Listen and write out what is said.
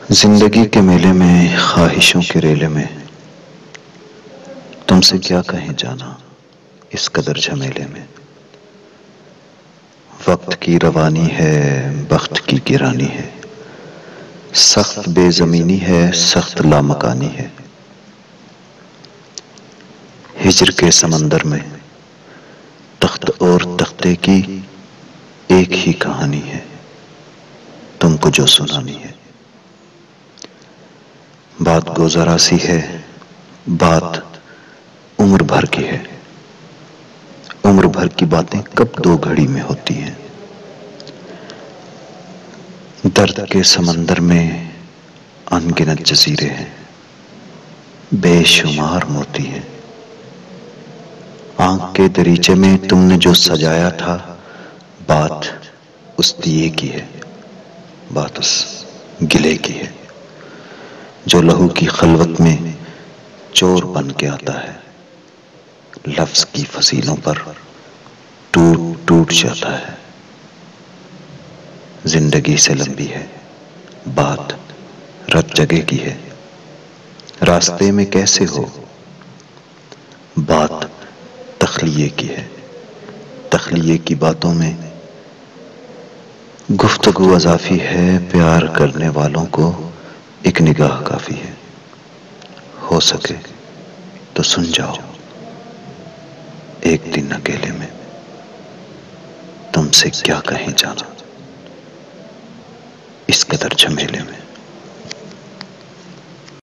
زندگی کے میلے میں، خواہشوں کے ریلے میں، تم سے کیا کہیں جانا اس قدر جھمیلے میں۔ وقت کی روانی ہے، بخت کی گرانی ہے، سخت بے زمینی ہے، سخت لامکانی ہے۔ ہجر کے سمندر میں تخت اور تختے کی ایک ہی کہانی ہے، تم کو جو سنانی ہے۔ بات گزرا سی ہے، بات عمر بھر کی ہے، عمر بھر کی باتیں کب دو گھڑی میں ہوتی ہیں۔ درد کے سمندر میں ان گنت جزیرے ہیں، بے شمار موتی ہیں۔ آنکھ کے دریچے میں تم نے جو سجایا تھا، بات اس دیے کی ہے، بات اس گلے کی ہے، جو لہو کی خلوت میں چور بن کے آتا ہے، لفظ کی فصیلوں پر ٹوٹ ٹوٹ جاتا ہے۔ زندگی سے لمبی ہے بات، رت جگہ کی ہے، راستے میں کیسے ہو، بات تخلیے کی ہے۔ تخلیے کی باتوں میں گفتگو اضافی ہے، پیار کرنے والوں کو ایک نگاہ کافی ہے۔ ہو سکے تو سن جاؤ ایک دن اکیلے میں، تم سے کیا کہیں جانا اس قدر جھمیلے میں۔